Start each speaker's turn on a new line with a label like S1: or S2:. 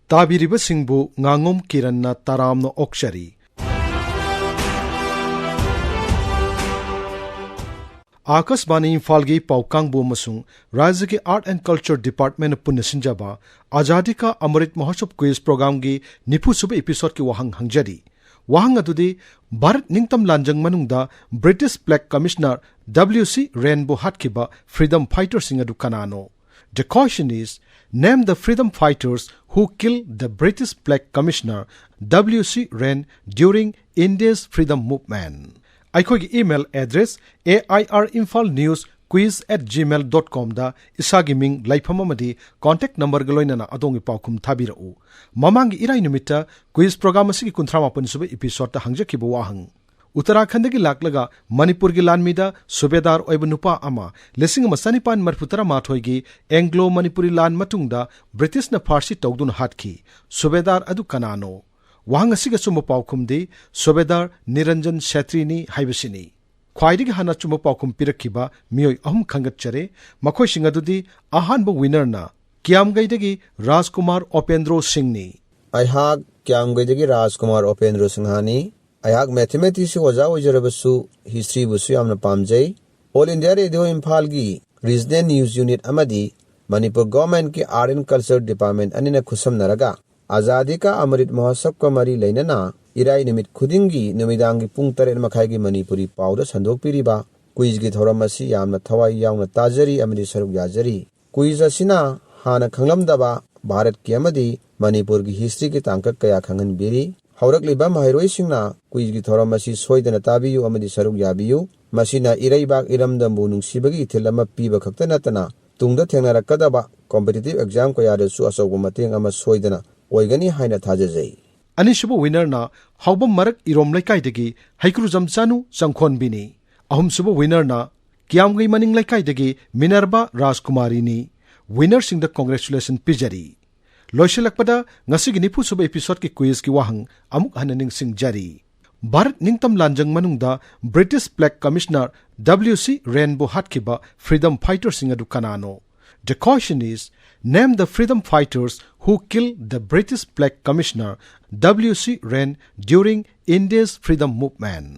S1: ꯇꯥꯕꯤꯔꯤꯕꯁꯤꯡꯕꯨ ꯉꯥꯉꯣꯝ ꯀꯤꯔꯟꯅ ꯇꯔꯥꯝꯅ ꯑꯣꯛꯆꯔꯤ꯫ आकाशवाणी इम्फालगी पाउकांगबु अमसुंग राज्य के आर्ट एंड कल्चर डिपार्टमेंट पुनः सिंजाबा आजादी का अमृत महोत्सव क्विज प्रोग्राम की निफुसुब एपिसोड की वहांग हंगजरी। वहांग अदुदी भारत निंगतम लांजंग मनुंगदा ब्रिटिश ब्लैक कमिश्नर WC रेनबो हाटकिबा फ्रीडम फाइटर सिंग अदु कनानो। The question is, name the freedom fighters who killed the British Black Commissioner WC Ren during India's freedom movement. अखोई email address AIR Imphal News quiz@gmail.com दा इसागी मिंग लाइफम अमदी कांटेक्ट नंबर गलोइनना अदोंगी पाउकुम थाबिरउ। ममांगी इराई नुमित्ता क्विज प्रोग्राम असगी 39 सुबे एपिसोड ता हंगजकिबो वाहंग। उत्तराखंड की लाकलगा मणिपुर की लानमीदा सुबेदार ओइब नुपा अमा लिसिंग मसानिपान मरफुतरा माथोइगी एंग्लो मणिपुरी लान मतुंगदा ब्रिटिश न फारसी तौदुन हाटकी। सुबेदार अदु कनानो। वहां असिगा चुम्ब पाउकुमदी सुबेदार निरंजन शेत्रीनी हाइबसिनी। ख्वाइदिगी हाना चुम्ब पाउकुम पिरक्किबा मियोय अहुम खंगतचरे मखोइसिंग अदुदी अहानबो विनरना कियामगैदगी राजकुमार ओपेंद्रो सिंहनी।
S2: अहाग कियामगैदगी राजकुमार ओपेंद्रो सिंहानी। अहाग मैथमेटिक्स ओजा ओजरबसु हिस्ट्री बुसु यामना पामजै। ऑल इंडिया रेडियो इम्फाल की रीजनल न्यूज यूनिट अमदी मणिपुर गवर्नमेंट की आर्ट एंड कल्चर डिपार्टमेंट अनिना खुसमनरगा आजादी का अमृत महोत्सव का मरी लेनना इराई निमित खुदिंगी नुमिदांगी पुंग 3 मखाइगी मणिपुरी पाउदा संदोकपिरिबा क्विज की थौरम असि यामना थवाई यावना ताजरी अमदी सरुक याजरी। क्विज असिना हाना खंगलमदबा भारत की अमदी मणिपुर की हिस्ट्री की तांकक कया खंगनबिरी। हौरकलिबा महैरोइसिंगना क्विज की थौरम असि सोइदना ताबियु अमदी सरुक याबियु। मसिना इराइबाग इरमदंबु नुंसिबगी इथिल अमा पीबा खक्ता नतना तुंगदा थेंगनारकदबा कॉम्पिटिटिव एग्जाम कयादसु असौबु मतेंग अमा सोइदना ओइगनी हाइना थाजजै।
S1: अनिसुबु विनरना हौबम मरक इरोम लैकाइदगी हैक्रुजम चानु चंखोनबिनी। अहुमसुबु विनरना कियामगै मनिंग लैकाइदगी मिनर्बा राजकुमारीनी। विनरसिंग द कांग्रेचुलेशन पिजरी। लोइसलकपदा ngasiगी निफुसुबु एपिसोड की क्विज की वाहंग अमुक हननिंग सिंग जारी। भारत निंगतम लांजंग मनुंगदा ब्रिटिश ब्लैक कमिश्नर WC रेनबो हाटकिबा फ्रीडम फाइटर सिंग अदु कनानो। The question is, name the freedom fighters who killed the British Black Commissioner WC Ren during India's freedom movement.